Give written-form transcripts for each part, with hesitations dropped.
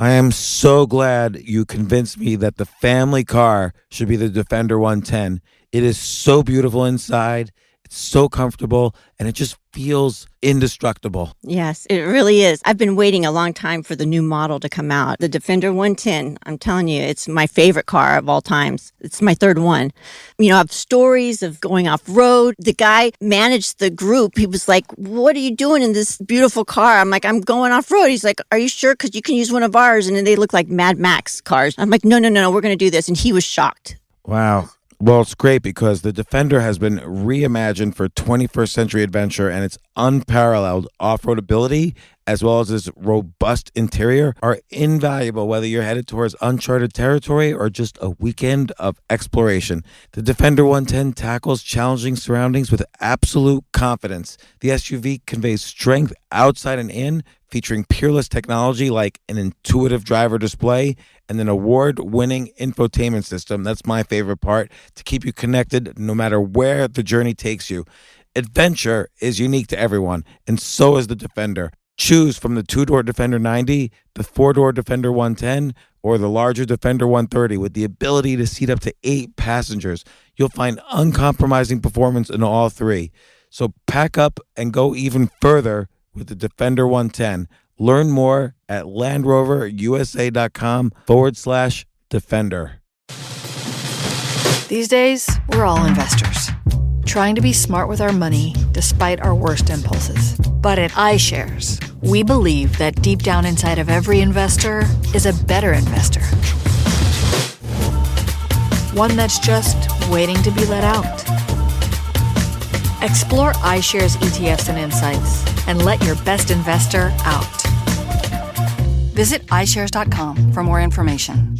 I am so glad you convinced me that the family car should be the Defender 110. It is so beautiful inside. It's so comfortable, and it just feels indestructible. Yes, it really is. I've been waiting a long time for the new model to come out. The Defender 110, I'm telling you, it's my favorite car of all times. It's my third one. You know, I have stories of going off-road. The guy managed the group. He was like, what are you doing in this beautiful car? I'm like, I'm going off-road. He's like, are you sure? Because you can use one of ours. And then they look like Mad Max cars. I'm like, no, we're going to do this. And he was shocked. Wow. Well, it's great because the Defender has been reimagined for 21st century adventure, and its unparalleled off-road ability, as well as its robust interior, are invaluable whether you're headed towards uncharted territory or just a weekend of exploration. The Defender 110 tackles challenging surroundings with absolute confidence. The SUV conveys strength outside and in, featuring peerless technology like an intuitive driver display and an award-winning infotainment system. That's my favorite part, to keep you connected no matter where the journey takes you. Adventure is unique to everyone, and so is the Defender. Choose from the two-door Defender 90, the four-door Defender 110, or the larger Defender 130 with the ability to seat up to 8 passengers. You'll find uncompromising performance in all three. So pack up and go even further with the Defender 110. Learn more at LandRoverUSA.com/Defender. These days, we're all investors, trying to be smart with our money despite our worst impulses. But at iShares, we believe that deep down inside of every investor is a better investor. One that's just waiting to be let out. Explore iShares ETFs and insights and let your best investor out. Visit iShares.com for more information.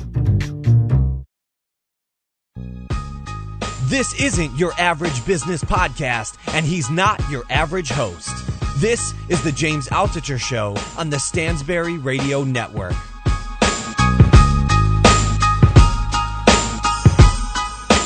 This isn't your average business podcast, and he's not your average host. This is the James Altucher Show on the Stansberry Radio Network.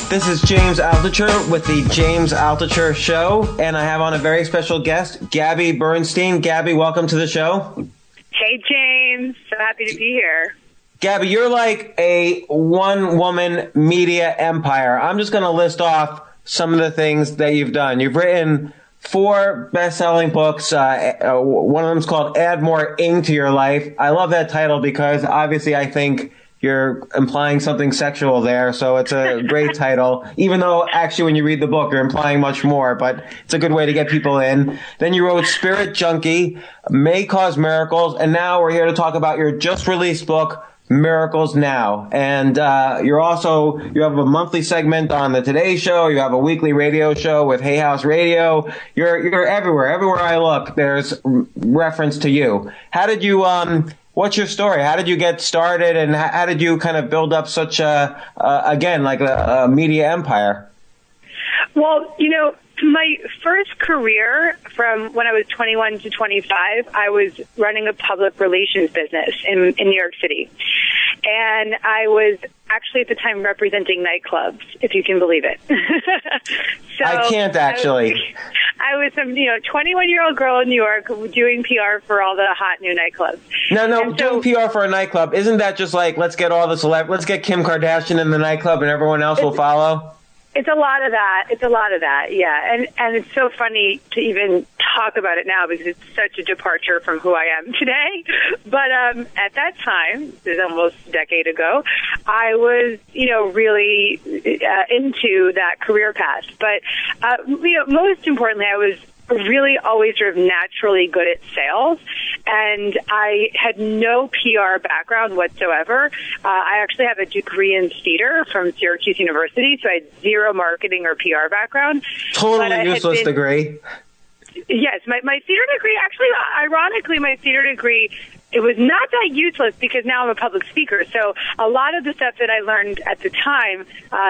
This is James Altucher with the James Altucher Show, and I have on a very special guest, Gabby Bernstein. Gabby, welcome to the show. Hey, James. So happy to be here. Gabby, you're like a one-woman media empire. I'm just going to list off some of the things that you've done. You've written 4 best-selling books. One of them is called Add More Ing to Your Life. I love that title because obviously I think you're implying something sexual there, so it's a great title, even though actually when you read the book, you're implying much more, but it's a good way to get people in. Then you wrote Spirit Junkie, May Cause Miracles, and now we're here to talk about your just-released book, Miracles Now. And you have a monthly segment on the Today Show. You have a weekly radio show with Hay House Radio. You're everywhere. Everywhere I look, there's reference to you. How did you what's your story? How did you get started, and how did you kind of build up such a media empire? Well, my first career from when I was 21 to 25, I was running a public relations business in New York City. And I was actually at the time representing nightclubs, if you can believe it. So I can't actually. I was some, 21-year-old girl in New York doing PR for all the hot new nightclubs. No, doing PR for a nightclub, isn't that just like, let's get Kim Kardashian in the nightclub and everyone else will follow? It's a lot of that. Yeah. And it's so funny to even talk about it now because it's such a departure from who I am today. But at that time, this is almost a decade ago, I was, really into that career path. But, most importantly, I was really always sort of naturally good at sales, and I had no PR background whatsoever. I actually have a degree in theater from Syracuse University, so I had zero marketing or PR background. Totally useless degree. Yes, my theater degree, actually, ironically, it was not that useless because now I'm a public speaker. So a lot of the stuff that I learned at the time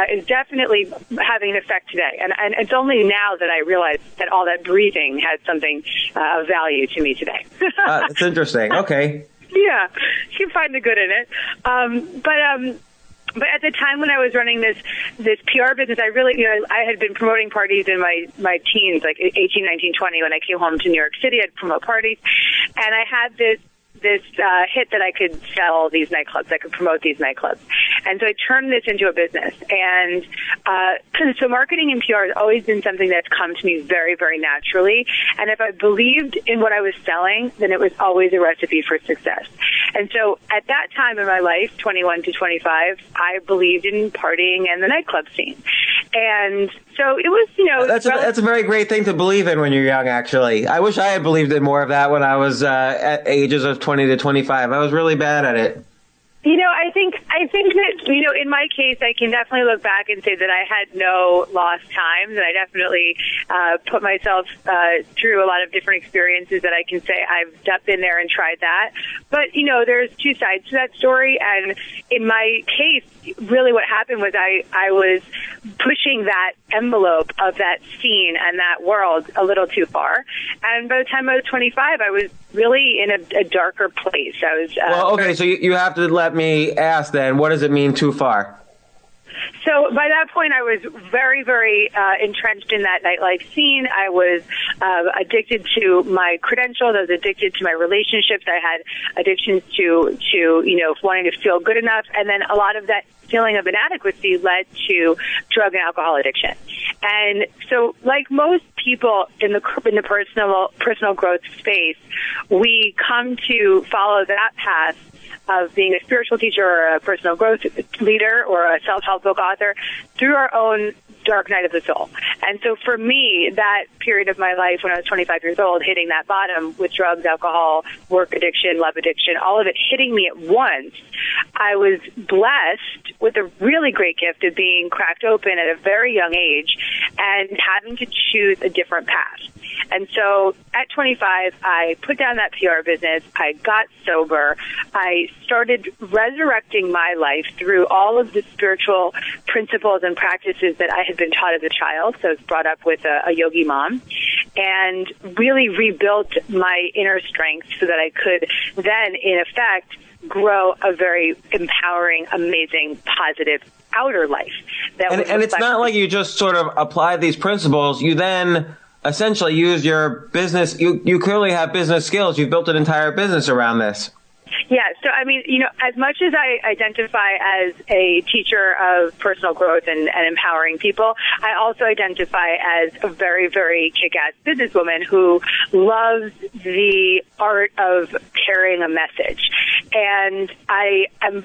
is definitely having an effect today. And it's only now that I realize that all that breathing has something of value to me today. That's interesting. Okay. Yeah, you can find the good in it. But at the time when I was running this PR business, I really, I had been promoting parties in my teens, like 18, 19, 20. When I came home to New York City, I'd promote parties. And I had this this hit that I could sell these nightclubs, I could promote these nightclubs. And so I turned this into a business. And so marketing and PR has always been something that's come to me very, very naturally. And if I believed in what I was selling, then it was always a recipe for success. And so at that time in my life, 21 to 25, I believed in partying and the nightclub scene. And so it was, that's a very great thing to believe in when you're young, actually. I wish I had believed in more of that when I was at ages of 20 to 25. I was really bad at it. I think that, in my case, I can definitely look back and say that I had no lost times, and I definitely put myself through a lot of different experiences that I can say I've been there and tried that. But, there's two sides to that story, and in my case, really what happened was I was pushing that envelope of that scene and that world a little too far. And by the time I was 25, I was really in a darker place. I was so you have to let me ask then, what does it mean too far? So by that point, I was very, very entrenched in that nightlife scene. I was addicted to my credentials. I was addicted to my relationships. I had addictions to wanting to feel good enough. And then a lot of that feeling of inadequacy led to drug and alcohol addiction. And so, like most people in the personal growth space, we come to follow that path of being a spiritual teacher or a personal growth leader or a self-help book author through our own dark night of the soul. And so for me, that period of my life when I was 25 years old, hitting that bottom with drugs, alcohol, work addiction, love addiction, all of it hitting me at once, I was blessed with a really great gift of being cracked open at a very young age and having to choose a different path. And so at 25, I put down that PR business. I got sober. I started resurrecting my life through all of the spiritual principles and practices that I had been taught as a child. So I was brought up with a yogi mom, and really rebuilt my inner strength so that I could then, in effect, grow a very empowering, amazing, positive outer life. And it's not like you just sort of applied these principles. You then essentially use your business. You clearly have business skills. You've built an entire business around this. Yeah. So, I mean, as much as I identify as a teacher of personal growth and empowering people, I also identify as a very, very kick-ass businesswoman who loves the art of carrying a message. And I'm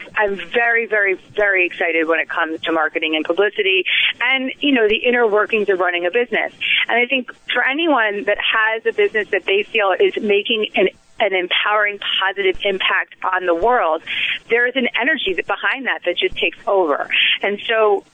very, very, very excited when it comes to marketing and publicity and, the inner workings of running a business. And I think for anyone that has a business that they feel is making an empowering, positive impact on the world, there is an energy behind that just takes over. And so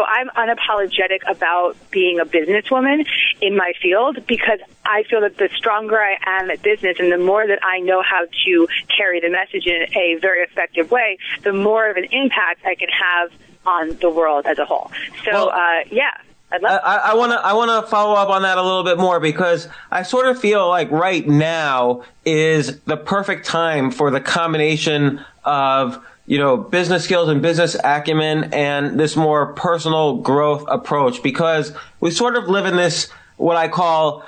I'm unapologetic about being a businesswoman in my field because I feel that the stronger I am at business and the more that I know how to carry the message in a very effective way, the more of an impact I can have on the world as a whole. So, yeah. I want to follow up on that a little bit more because I sort of feel like right now is the perfect time for the combination of, business skills and business acumen and this more personal growth approach because we sort of live in this, what I call,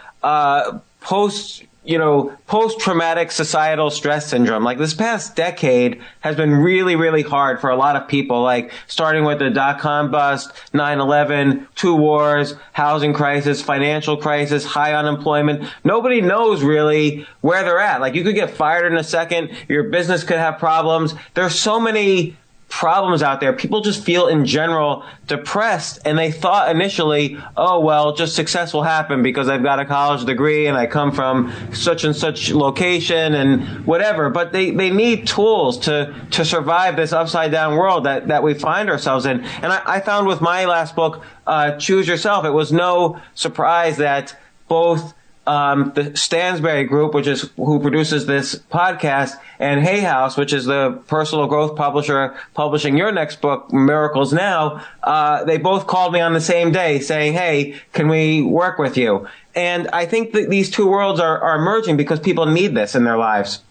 post-traumatic societal stress syndrome. Like this past decade has been really, really hard for a lot of people, like starting with the dot-com bust, 9/11, 2 wars, housing crisis, financial crisis, high unemployment. Nobody knows really where they're at. Like you could get fired in a second. Your business could have problems. There's so many problems out there. People just feel in general depressed, and they thought initially, oh, well, just success will happen because I've got a college degree and I come from such and such location and whatever. But they need tools to survive this upside down world that we find ourselves in. And I found with my last book, Choose Yourself, it was no surprise that both the Stansberry Group, which is who produces this podcast, and Hay House, which is the personal growth publisher publishing your next book, Miracles Now, they both called me on the same day saying, hey, can we work with you? And I think that these two worlds are merging because people need this in their lives.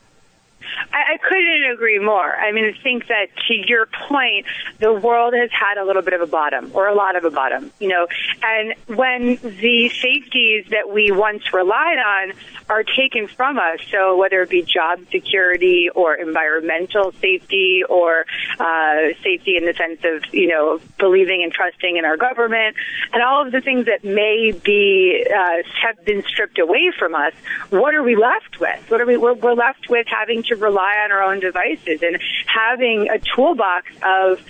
I couldn't couldn't agree more. I mean, I think that to your point, the world has had a little bit of a bottom, or a lot of a bottom, and when the safeties that we once relied on are taken from us, so whether it be job security or environmental safety or safety in the sense of, believing and trusting in our government, and all of the things that may be have been stripped away from us, what are we left with? We're left with having to rely on our own devices and having a toolbox of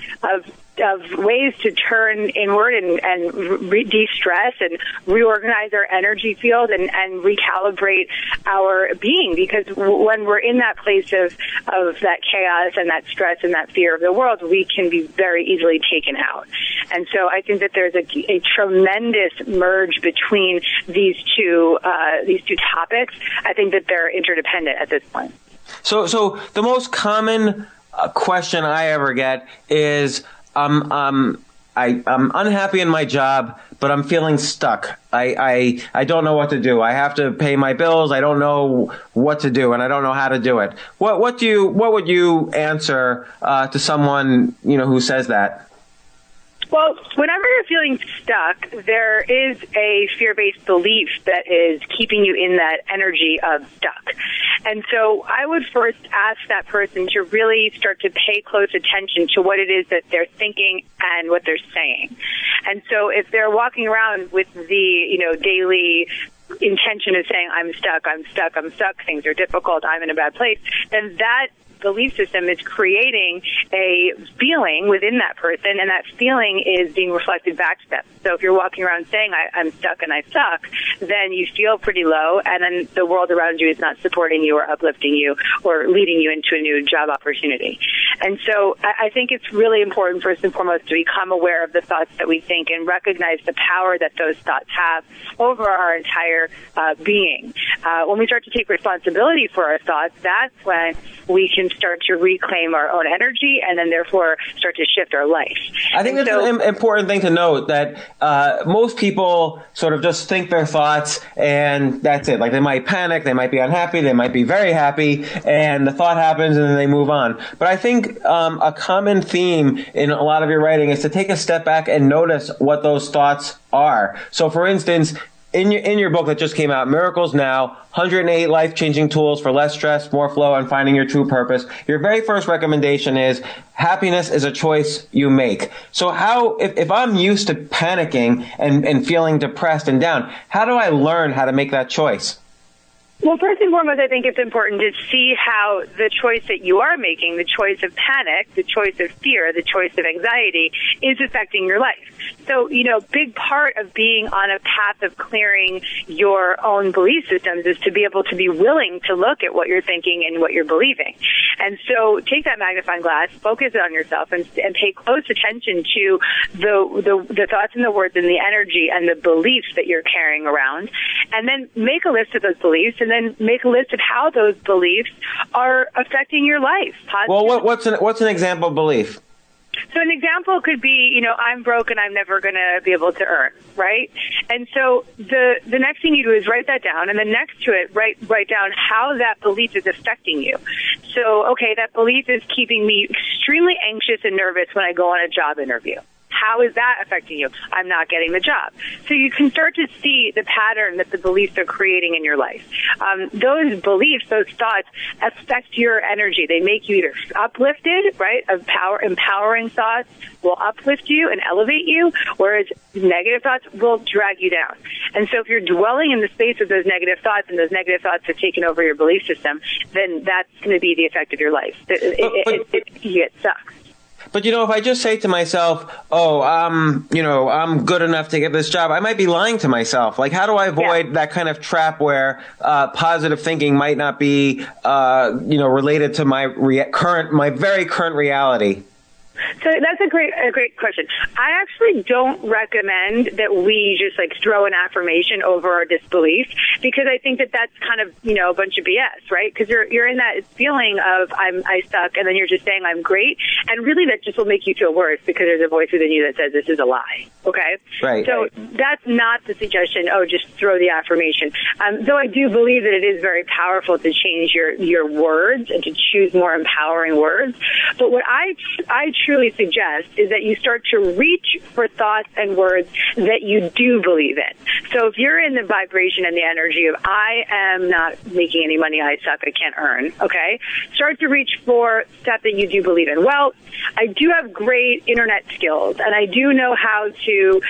ways to turn inward and de-stress and reorganize our energy field and recalibrate our being. Because when we're in that place of that chaos and that stress and that fear of the world, we can be very easily taken out. And so I think that there's a tremendous merge between these two topics. I think that they're interdependent at this point. So the most common question I ever get is, I'm unhappy in my job, but I'm feeling stuck. I don't know what to do. I have to pay my bills. I don't know what to do, and I don't know how to do it. What would you answer to someone who says that? Well, whenever you're feeling stuck, there is a fear-based belief that is keeping you in that energy of stuck. And so I would first ask that person to really start to pay close attention to what it is that they're thinking and what they're saying. And so if they're walking around with the, daily intention of saying, I'm stuck, things are difficult, I'm in a bad place, then that belief system is creating a feeling within that person, and that feeling is being reflected back to them. So if you're walking around saying, I'm stuck and I suck, then you feel pretty low, and then the world around you is not supporting you or uplifting you or leading you into a new job opportunity. And so I think it's really important, first and foremost, to become aware of the thoughts that we think and recognize the power that those thoughts have over our entire being. When we start to take responsibility for our thoughts, that's when we can start to reclaim our own energy and then therefore start to shift our life. I think that's an important thing to note, that most people sort of just think their thoughts and that's it. Like, they might panic, they might be unhappy, they might be very happy, and the thought happens and then they move on. But I think a common theme in a lot of your writing is to take a step back and notice what those thoughts are. So for instance, in your book that just came out, Miracles Now, 108 life-changing tools for less stress, more flow, and finding your true purpose, your very first recommendation is happiness is a choice you make. So if I'm used to panicking and feeling depressed and down, how do I learn how to make that choice? Well, first and foremost, I think it's important to see how the choice that you are making, the choice of panic, the choice of fear, the choice of anxiety, is affecting your life. So, big part of being on a path of clearing your own belief systems is to be able to be willing to look at what you're thinking and what you're believing. And so take that magnifying glass, focus it on yourself, and pay close attention to the thoughts and the words and the energy and the beliefs that you're carrying around. And then make a list of those beliefs, and then make a list of how those beliefs are affecting your life. Well, what's an example belief? So an example could be, I'm broke and I'm never going to be able to earn, right? And so the next thing you do is write that down, and then next to it, write down how that belief is affecting you. So, okay, that belief is keeping me extremely anxious and nervous when I go on a job interview. How is that affecting you? I'm not getting the job. So you can start to see the pattern that the beliefs are creating in your life. Those beliefs, those thoughts affect your energy. They make you either uplifted, right? Empowering thoughts will uplift you and elevate you, whereas negative thoughts will drag you down. And so if you're dwelling in the space of those negative thoughts and those negative thoughts have taken over your belief system, then that's going to be the effect of your life. You get stuck. But, if I just say to myself, I'm good enough to get this job, I might be lying to myself. Like, how do I avoid that kind of trap where positive thinking might not be, related to my very current reality? So So that's a great question. I actually don't recommend that we just like throw an affirmation over our disbelief, because I think that that's kind of, a bunch of BS, right? Because you're in that feeling of I suck, and then you're just saying I'm great, and really that just will make you feel worse because there's a voice within you that says this is a lie. Okay? Right. So that's not the suggestion. Oh, just throw the affirmation. Though I do believe that it is very powerful to change your words and to choose more empowering words. But what I truly suggest is that you start to reach for thoughts and words that you do believe in. So if you're in the vibration and the energy of I am not making any money, I suck, I can't earn, okay? Start to reach for stuff that you do believe in. Well, I do have great internet skills, and I do know how to,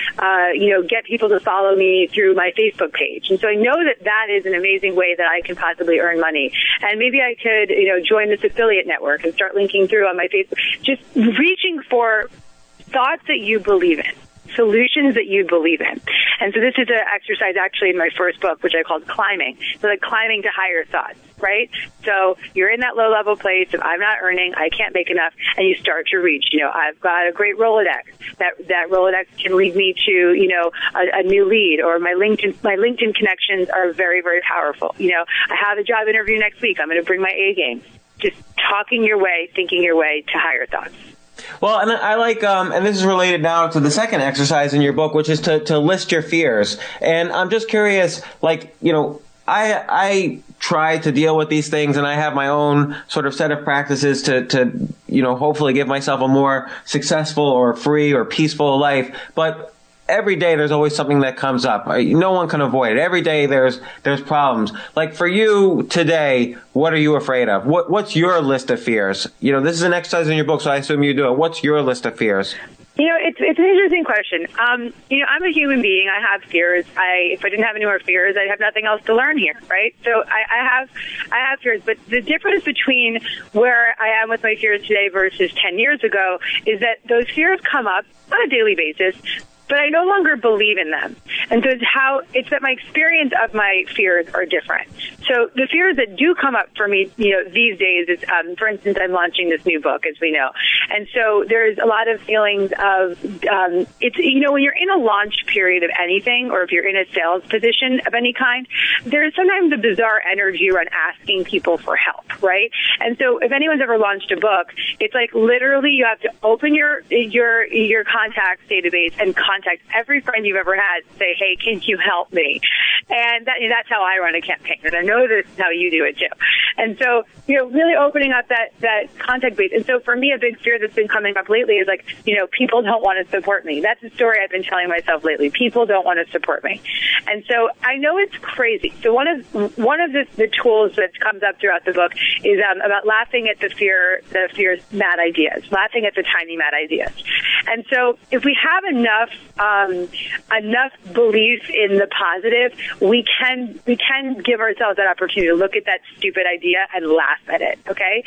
get people to follow me through my Facebook page. And so I know that is an amazing way that I can possibly earn money. And maybe I could, join this affiliate network and start linking through on my Facebook. Just reaching for thoughts that you believe in, solutions that you believe in. And so this is an exercise actually in my first book, which I called climbing. So like climbing to higher thoughts, right? So you're in that low level place of I'm not earning, I can't make enough, and you start to reach, I've got a great Rolodex. That Rolodex can lead me to, a new lead, or my LinkedIn connections are very, very powerful. I have a job interview next week. I'm going to bring my A game. Just talking your way, thinking your way to higher thoughts. Well, and I like, and this is related now to the second exercise in your book, which is to list your fears. And I'm just curious, I try to deal with these things, and I have my own sort of set of practices to hopefully give myself a more successful or free or peaceful life. But every day there's always something that comes up. No one can avoid it. Every day there's problems. Like for you today, what are you afraid of? What's your list of fears? This is an exercise in your book, so I assume you do it. What's your list of fears? It's an interesting question. I'm a human being. I have fears. If I didn't have any more fears, I'd have nothing else to learn here, right? So I have fears. But the difference between where I am with my fears today versus 10 years ago is that those fears come up on a daily basis, but I no longer believe in them. And so it's that my experience of my fears are different. So the fears that do come up for me, these days is, for instance, I'm launching this new book, as we know. And so there's a lot of feelings of, when you're in a launch period of anything, or if you're in a sales position of any kind, there's sometimes a bizarre energy around asking people for help, right? And so if anyone's ever launched a book, it's like literally you have to open your contacts database and contact every friend you've ever had, say, hey, can you help me? And that's how I run a campaign. And I know this is how you do it too. And so, really opening up that contact base. And so for me, a big fear that's been coming up lately is like, people don't want to support me. That's the story I've been telling myself lately. People don't want to support me. And so I know it's crazy. So one of the tools that comes up throughout the book is about laughing at the fear's mad ideas, laughing at the tiny mad ideas. And so if we have enough belief in the positive, we can give ourselves that opportunity to look at that stupid idea and laugh at it, okay?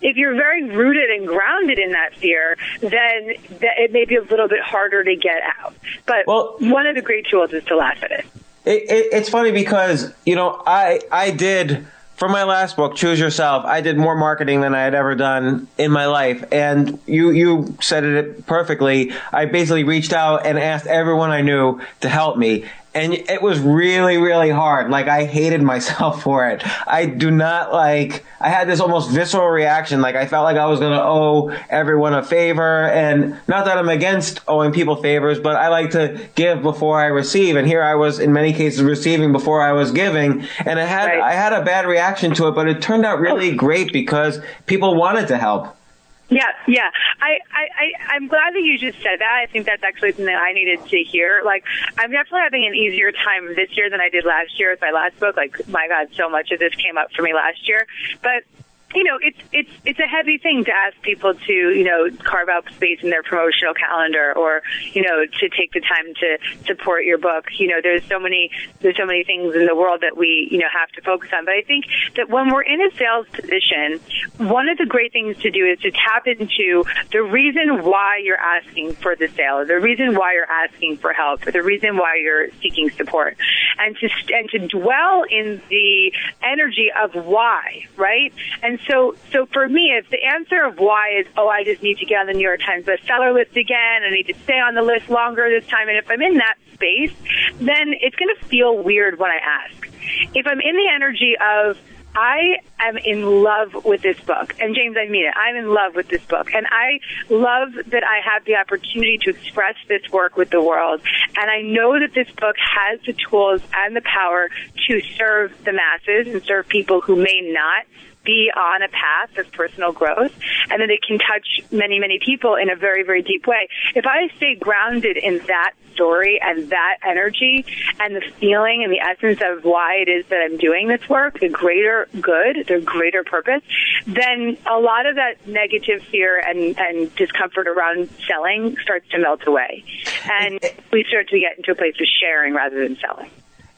If you're very rooted and grounded in that fear, then it may be a little bit harder to get out. But one of the great tools is to laugh at it. It's funny because, I did, for my last book, Choose Yourself, I did more marketing than I had ever done in my life. And you said it perfectly. I basically reached out and asked everyone I knew to help me. And it was really, really hard. Like, I hated myself for it. I had this almost visceral reaction. Like, I felt like I was going to owe everyone a favor. And not that I'm against owing people favors, but I like to give before I receive. And here I was, in many cases, receiving before I was giving. And I had a bad reaction to it, but it turned out really great because people wanted to help. Yeah. I'm glad that you just said that. I think that's actually something that I needed to hear. Like, I'm definitely having an easier time this year than I did last year with my last book. Like, my God, so much of this came up for me last year. But it's a heavy thing to ask people to, carve out space in their promotional calendar, or, to take the time to support your book. There's so many things in the world that we, have to focus on. But I think that when we're in a sales position, one of the great things to do is to tap into the reason why you're asking for the sale, the reason why you're asking for help, the reason why you're seeking support, and to dwell in the energy of why, right? And And so for me, if the answer of why is, I just need to get on the New York Times bestseller list again, I need to stay on the list longer this time, and if I'm in that space, then it's going to feel weird when I ask. If I'm in the energy of, I am in love with this book. And James, I mean it. I'm in love with this book. And I love that I have the opportunity to express this work with the world. And I know that this book has the tools and the power to serve the masses and serve people who may not be on a path of personal growth, and that it can touch many, many people in a very, very deep way. If I stay grounded in that story and that energy and the feeling and the essence of why it is that I'm doing this work, the greater good, the greater purpose, then a lot of that negative fear and discomfort around selling starts to melt away. And we start to get into a place of sharing rather than selling.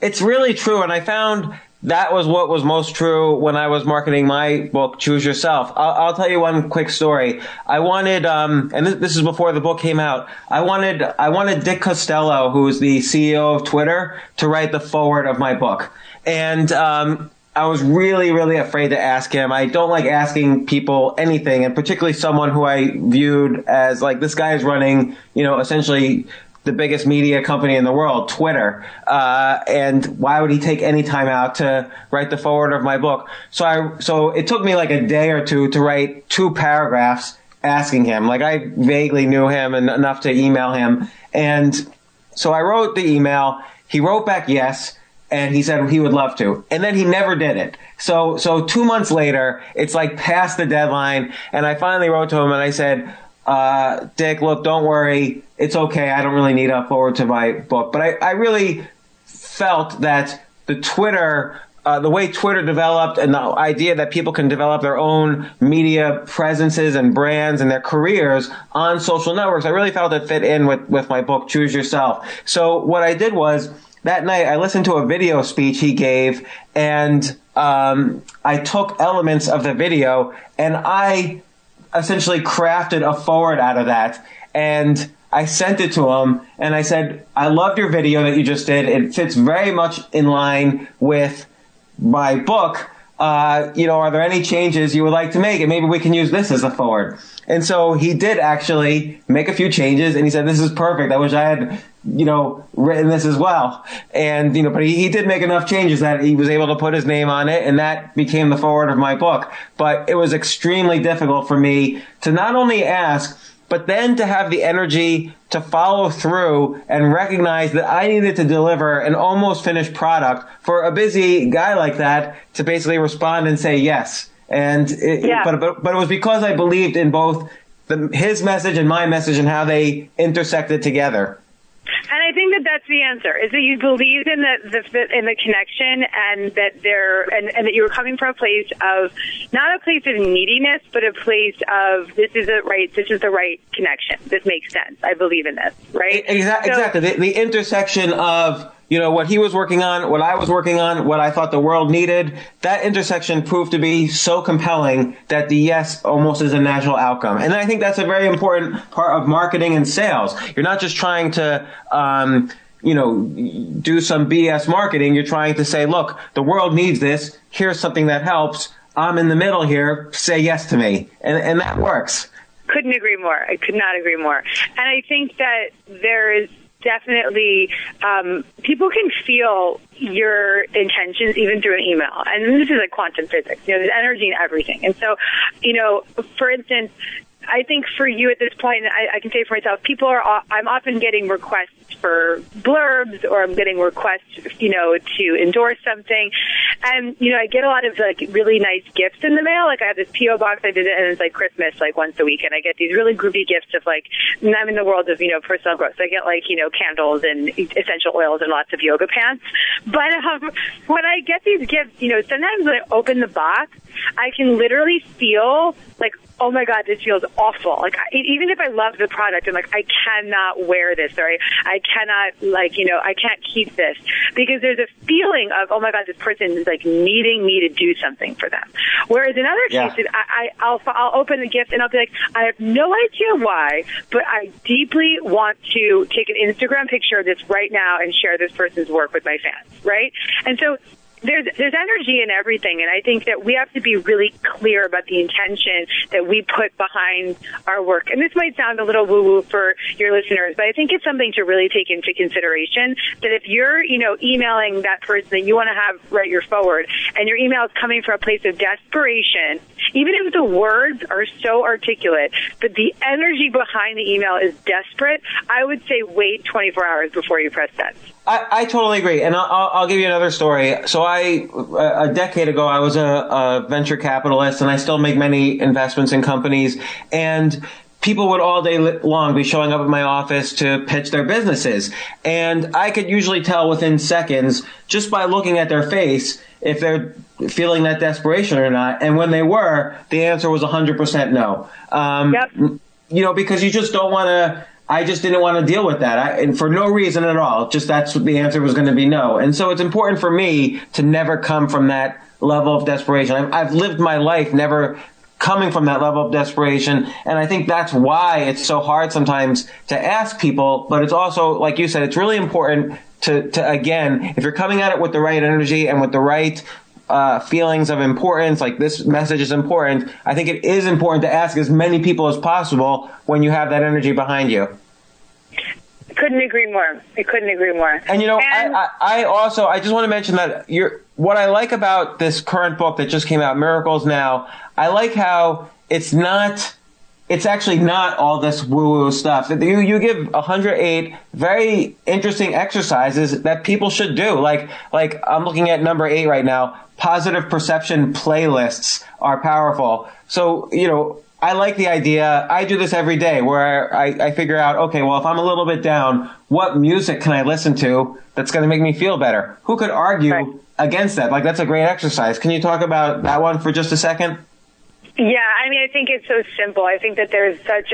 It's really true, and I found that was what was most true when I was marketing my book, Choose Yourself. I'll tell you one quick story. I wanted, and this is before the book came out, I wanted Dick Costello, who's the CEO of Twitter, to write the foreword of my book. And I was really, really afraid to ask him. I don't like asking people anything, and particularly someone who I viewed as like, this guy is running, essentially the biggest media company in the world, Twitter, and why would he take any time out to write the foreword of my book? So it took me like a day or two to write 2 paragraphs asking him. Like, I vaguely knew him and enough to email him, and so I wrote the email. He wrote back yes, and he said he would love to, and then he never did it. So 2 months later, it's like past the deadline, and I finally wrote to him and I said, Dick, look, don't worry. It's okay. I don't really need a forward to my book. But I really felt that the way Twitter developed and the idea that people can develop their own media presences and brands and their careers on social networks, I really felt it fit in with my book, Choose Yourself. So what I did was, that night I listened to a video speech he gave, and I took elements of the video and I essentially crafted a forward out of that, and I sent it to him, and I said, I loved your video that you just did. It fits very much in line with my book. Are there any changes you would like to make? And maybe we can use this as a forward. And so he did actually make a few changes, and he said, this is perfect. I wish I had, written this as well. And, but he did make enough changes that he was able to put his name on it, and that became the forward of my book. But it was extremely difficult for me to not only ask, but then to have the energy to follow through and recognize that I needed to deliver an almost finished product for a busy guy like that to basically respond and say yes. And but it was because I believed in both his message and my message and how they intersected together. And I think that's the answer, is that you believe in the connection, and that and that you were coming from a place of, not a place of neediness, but a place of, this is the right connection. This makes sense. I believe in this, right? Exactly. The intersection of, what he was working on, what I was working on, what I thought the world needed, that intersection proved to be so compelling that the yes almost is a natural outcome. And I think that's a very important part of marketing and sales. You're not just trying to, do some BS marketing. You're trying to say, look, the world needs this. Here's something that helps. I'm in the middle here. Say yes to me. And that works. Couldn't agree more. I could not agree more. And I think that there is definitely, people can feel your intentions even through an email. And this is like quantum physics. There's energy in everything. And so, for instance, I think for you at this point, I can say for myself, I'm often getting requests for blurbs, or I'm getting requests, to endorse something. And, I get a lot of like really nice gifts in the mail. Like I have this P.O. box I did it, and it's like Christmas, like once a week. And I get these really groovy gifts of like, and I'm in the world of, personal growth. So I get like, candles and essential oils and lots of yoga pants. But when I get these gifts, sometimes when I open the box, I can literally feel like, oh my God, this feels awful. Like, even if I love the product, I'm like, I cannot wear this, or I cannot, I can't keep this, because there's a feeling of, oh my God, this person is like needing me to do something for them. Whereas in other cases, I'll open the gift and I'll be like, I have no idea why, but I deeply want to take an Instagram picture of this right now and share this person's work with my fans, right? And so there's energy in everything, and I think that we have to be really clear about the intention that we put behind our work. And this might sound a little woo-woo for your listeners, but I think it's something to really take into consideration, that if you're, emailing that person that you want to have write your forward, and your email is coming from a place of desperation, even if the words are so articulate, but the energy behind the email is desperate, I would say wait 24 hours before you press send. I totally agree. And I'll give you another story. So a decade ago, I was a venture capitalist, and I still make many investments in companies. And people would all day long be showing up at my office to pitch their businesses. And I could usually tell within seconds, just by looking at their face, if they're feeling that desperation or not. And when they were, the answer was 100% no. Yep. Because you just don't want to. I just didn't want to deal with that, and for no reason at all. Just that's what the answer was going to be, no. And so it's important for me to never come from that level of desperation. I've lived my life never coming from that level of desperation, and I think that's why it's so hard sometimes to ask people. But it's also, like you said, it's really important to again, if you're coming at it with the right energy and with the right feelings of importance, like this message is important, I think it is important to ask as many people as possible when you have that energy behind you. Couldn't agree more. I couldn't agree more. And I just want to mention that what I like about this current book that just came out, Miracles Now, I like how it's actually not all this woo-woo stuff. You give 108 very interesting exercises that people should do. Like I'm looking at number 8 right now. Positive perception playlists are powerful. So, I like the idea. I do this every day where I figure out, okay, well, if I'm a little bit down, what music can I listen to that's going to make me feel better? Who could argue against that? Like, that's a great exercise. Can you talk about that one for just a second? Yeah, I think it's so simple. I think that there's such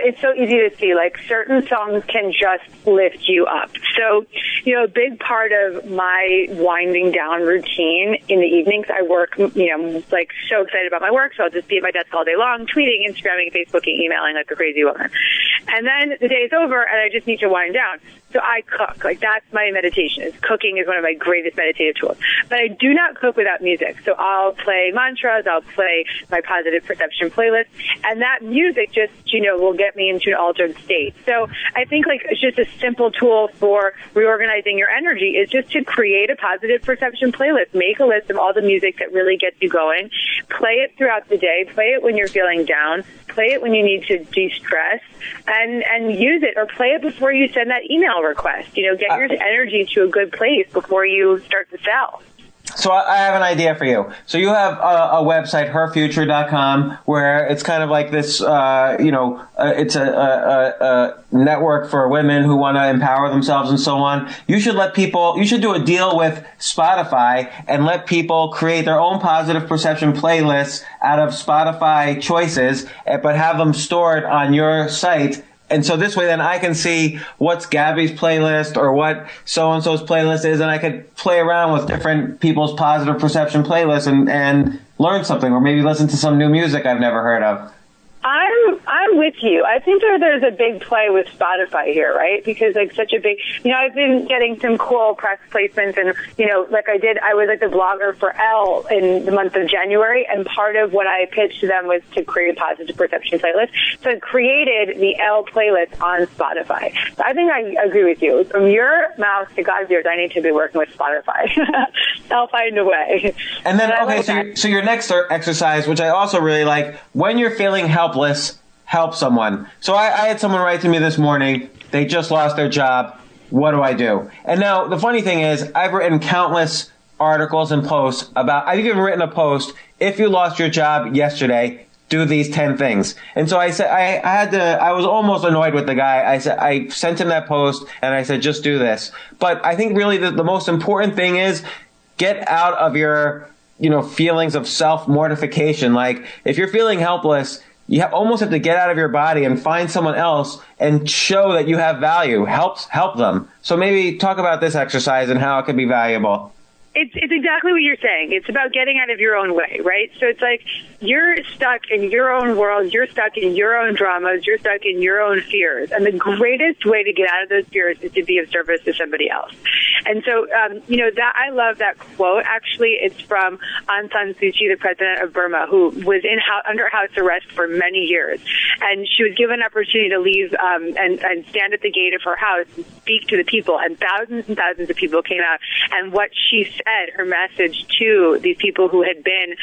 it's so easy to see, like certain songs can just lift you up. So, a big part of my winding down routine in the evenings, I work, I'm like so excited about my work, so I'll just be at my desk all day long, tweeting, Instagramming, Facebooking, emailing like a crazy woman. And then the day is over and I just need to wind down. So I cook. Like, that's my meditation. Cooking is one of my greatest meditative tools. But I do not cook without music. So I'll play mantras, I'll play my positive perception playlist, and that music just, will get me into an altered state. So I think it's just a simple tool for reorganizing your energy is just to create a positive perception playlist. Make a list of all the music that really gets you going. Play it throughout the day. Play it when you're feeling down. Play it when you need to de-stress, and use it, or play it before you send that email request. Get your energy to a good place before you start to sell. So I have an idea for you. So you have a website, herfuture.com, where it's kind of like this, it's a network for women who want to empower themselves and so on. You should do a deal with Spotify and let people create their own positive perception playlists out of Spotify choices, but have them stored on your site. And so this way, then I can see what's Gabby's playlist or what so-and-so's playlist is, and I could play around with different people's positive perception playlists and learn something, or maybe listen to some new music I've never heard of. I'm with you. I think there's a big play with Spotify here, right? Because such a big, I've been getting some cool press placements, and I was the blogger for Elle in the month of January, and part of what I pitched to them was to create a positive perception playlist. So I created the Elle playlist on Spotify. So I think I agree with you. From your mouth to God's ears, I need to be working with Spotify. I'll find a way. And then, so your next exercise, which I also really like, when you're feeling helpless, help someone. So I had someone write to me this morning. They just lost their job. What do I do? And now the funny thing is, I've written countless articles and posts about, I've even written a post, if you lost your job yesterday, do these 10 things. And so I said, I was almost annoyed with the guy. I sent him that post and I said, just do this. But I think really the most important thing is get out of your, feelings of self-mortification. Like, if you're feeling helpless, you almost have to get out of your body and find someone else and show that you have value. Help them. So maybe talk about this exercise and how it could be valuable. It's exactly what you're saying. It's about getting out of your own way, right? So it's like you're stuck in your own world. You're stuck in your own dramas. You're stuck in your own fears. And the greatest way to get out of those fears is to be of service to somebody else. And so, that I love that quote. Actually, it's from Aung San Suu Kyi, the president of Burma, who was under house arrest for many years. And she was given an opportunity to leave and stand at the gate of her house and speak to the people. And thousands of people came out. And what she said, her message to these people who had been,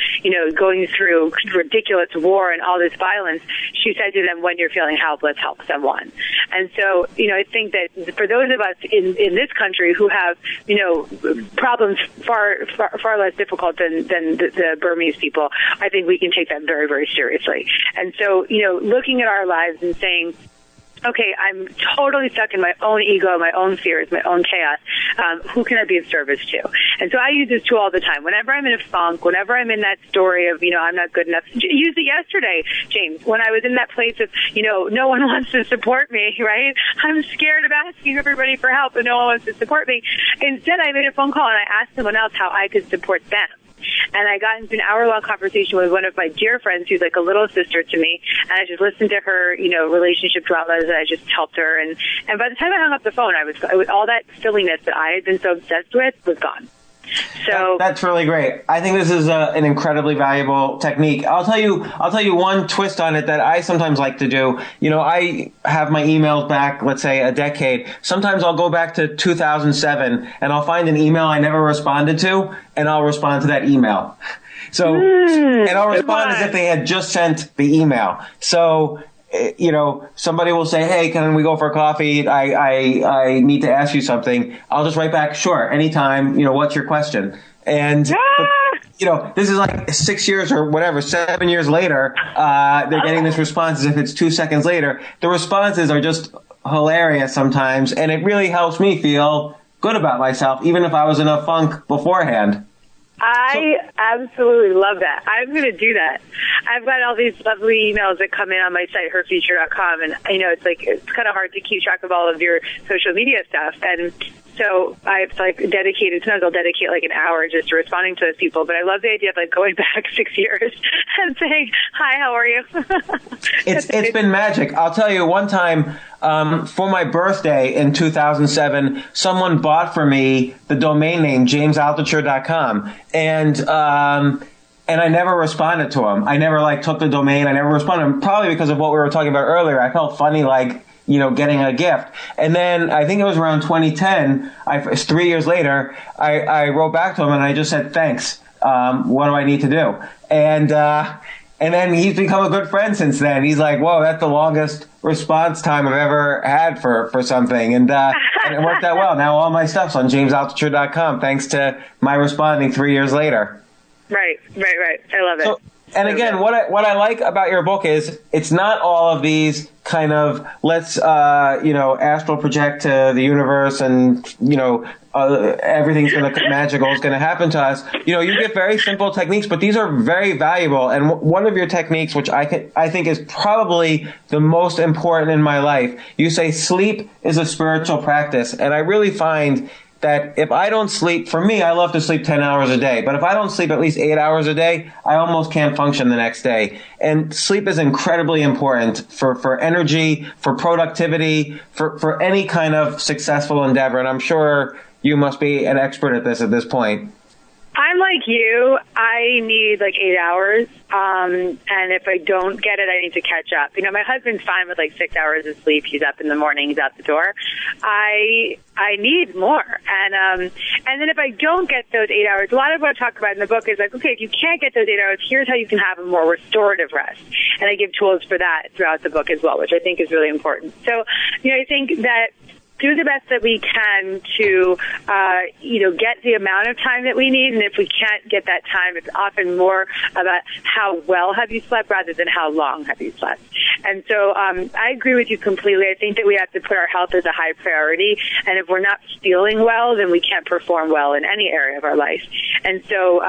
going through ridiculous war and all this violence, she said to them, when you're feeling helpless, help someone. And so, I think that for those of us in this country who have, problems far less difficult than the Burmese people, I think we can take that very, very seriously. And so, looking at our lives and saying, okay, I'm totally stuck in my own ego, my own fears, my own chaos. Who can I be of service to? And so I use this tool all the time. Whenever I'm in a funk, whenever I'm in that story of, I'm not good enough. Use it yesterday, James, when I was in that place of, no one wants to support me, right? I'm scared of asking everybody for help, and no one wants to support me. Instead, I made a phone call and I asked someone else how I could support them. And I got into an hour-long conversation with one of my dear friends who's like a little sister to me. And I just listened to her, relationship dramas, and I just helped her. And by the time I hung up the phone, I was all that silliness that I had been so obsessed with was gone. So that's really great. I think this is an incredibly valuable technique. I'll tell you one twist on it that I sometimes like to do. I have my emails back, let's say a decade. Sometimes I'll go back to 2007 and I'll find an email I never responded to, and I'll respond to that email. So, and I'll respond as if they had just sent the email. So, somebody will say, hey, can we go for coffee? I need to ask you something. I'll just write back, sure, anytime, what's your question? And, this is like 6 years or whatever, 7 years later, they're getting this response as if it's 2 seconds later. The responses are just hilarious sometimes, and it really helps me feel good about myself, even if I was in a funk beforehand. I absolutely love that. I'm going to do that. I've got all these lovely emails that come in on my site, herfuture.com, and it's kind of hard to keep track of all of your social media stuff. And so I've sometimes I'll dedicate like an hour just to responding to those people. But I love the idea of going back 6 years and saying, hi, how are you? It's been magic. I'll tell you, one time, for my birthday in 2007, someone bought for me the domain name JamesAltucher.com, and I never responded to him. I never took the domain. I never responded, probably because of what we were talking about earlier. I felt funny, getting a gift. And then I think it was around 2010, 3 years later, I wrote back to him and I just said, thanks. What do I need to do? And then he's become a good friend since then. He's like, whoa, that's the longest response time I've ever had for something. And it worked out well. Now all my stuff's on JamesAltucher.com thanks to my responding 3 years later. Right. I love it. So, and again, what I like about your book is it's not all of these kind of let's astral project to the universe and everything's going to magical is going to happen to us. You get very simple techniques, but these are very valuable. And one of your techniques, which I think is probably the most important in my life, you say sleep is a spiritual practice, and I really find that if I don't sleep, for me, I love to sleep 10 hours a day, but if I don't sleep at least 8 hours a day, I almost can't function the next day. And sleep is incredibly important for energy, for productivity, for any kind of successful endeavor. And I'm sure you must be an expert at this point. I'm like you. I need 8 hours. And if I don't get it, I need to catch up. My husband's fine with 6 hours of sleep. He's up in the morning. He's out the door. I need more. And then if I don't get those 8 hours, a lot of what I talk about in the book is okay, if you can't get those 8 hours, here's how you can have a more restorative rest. And I give tools for that throughout the book as well, which I think is really important. So, I think that do the best that we can to, get the amount of time that we need. And if we can't get that time, it's often more about how well have you slept rather than how long have you slept. And so I agree with you completely. I think that we have to put our health as a high priority. And if we're not feeling well, then we can't perform well in any area of our life. And so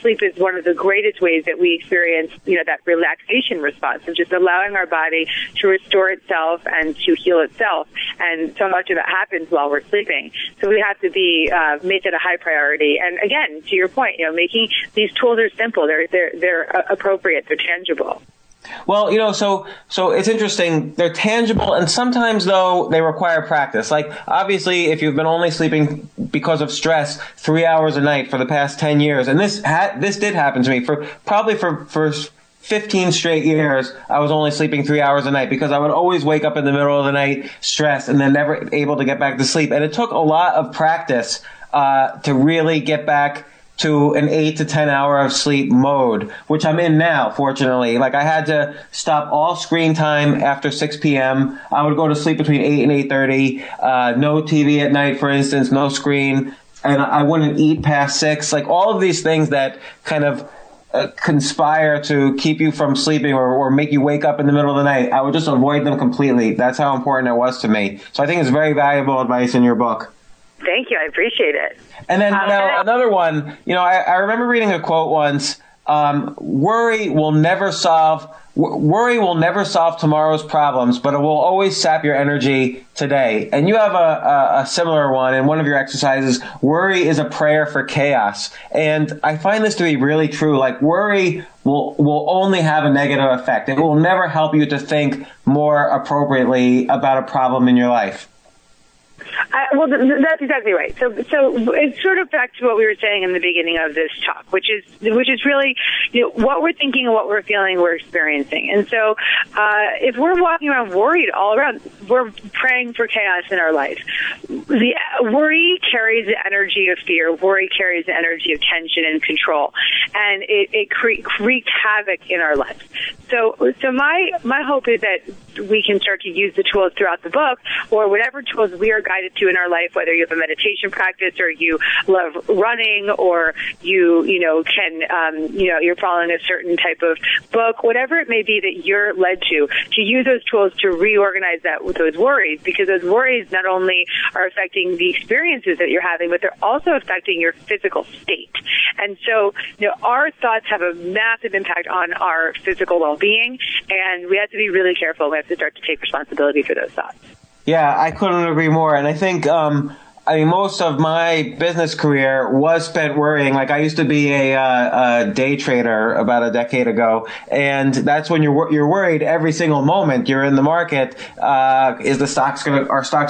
sleep is one of the greatest ways that we experience, that relaxation response of just allowing our body to restore itself and to heal itself. And so much of it happens while we're sleeping. So we have to be make it a high priority. And again, to your point, making these tools are simple. They're appropriate. They're tangible. Well, so it's interesting. They're tangible, and sometimes, though, they require practice. Like, obviously, if you've been only sleeping because of stress 3 hours a night for the past 10 years, and this did happen to me for 15 straight years, I was only sleeping 3 hours a night because I would always wake up in the middle of the night stressed and then never able to get back to sleep. And it took a lot of practice to really get back to an 8 to 10 hour of sleep mode, which I'm in now, fortunately. Like, I had to stop all screen time after 6 p.m. I would go to sleep between 8 and 8:30. No TV at night, for instance, no screen. And I wouldn't eat past 6. Like, all of these things that kind of conspire to keep you from sleeping or make you wake up in the middle of the night, I would just avoid them completely. That's how important it was to me. So I think it's very valuable advice in your book. Thank you. I appreciate it. And then another one, I remember reading a quote once, worry will never solve tomorrow's problems, but it will always sap your energy today. And you have a similar one in one of your exercises. Worry is a prayer for chaos. And I find this to be really true. Like, worry will only have a negative effect. It will never help you to think more appropriately about a problem in your life. Well, that's exactly right. So it's sort of back to what we were saying in the beginning of this talk, which is really, what we're thinking and what we're feeling, we're experiencing. And so, if we're walking around worried all around, we're praying for chaos in our life. The worry carries the energy of fear. Worry carries the energy of tension and control, and it wreaks havoc in our life. So my hope is that we can start to use the tools throughout the book, or whatever tools we are guided to in our life, whether you have a meditation practice or you love running or you're following a certain type of book, whatever it may be that you're led to use those tools to reorganize those worries, because those worries not only are affecting the experiences that you're having, but they're also affecting your physical state. And so, our thoughts have a massive impact on our physical well-being, and we have to be really careful. We have to start to take responsibility for those thoughts. Yeah, I couldn't agree more. And I think, most of my business career was spent worrying. Like, I used to be a day trader about a decade ago, and that's when you're worried every single moment you're in the market. Are stocks going to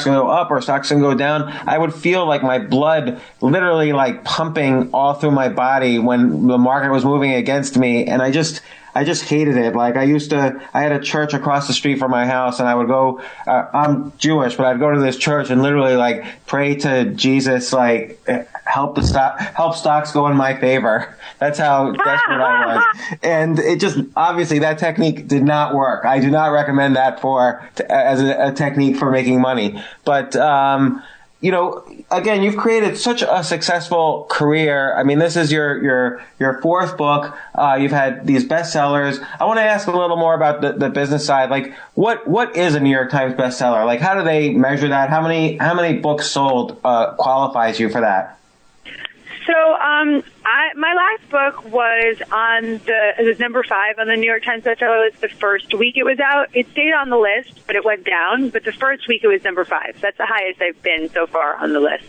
go up or stocks going to go down? I would feel like my blood literally like pumping all through my body when the market was moving against me, and I just hated it. Like, I had a church across the street from my house, and I would go, I'm Jewish, but I'd go to this church and literally like pray to Jesus, like, help stocks go in my favor. That's how desperate I was. And it just, obviously that technique did not work. I do not recommend that as a technique for making money. But, again, you've created such a successful career. I mean, this is your fourth book. You've had these bestsellers. I want to ask a little more about the business side. Like, what is a New York Times bestseller? Like, how do they measure that? How many books sold qualifies you for that? So, my last book was it was number 5 on the New York Times bestseller list the first week it was out. It stayed on the list, but it went down. But the first week it was number 5. That's the highest I've been so far on the list.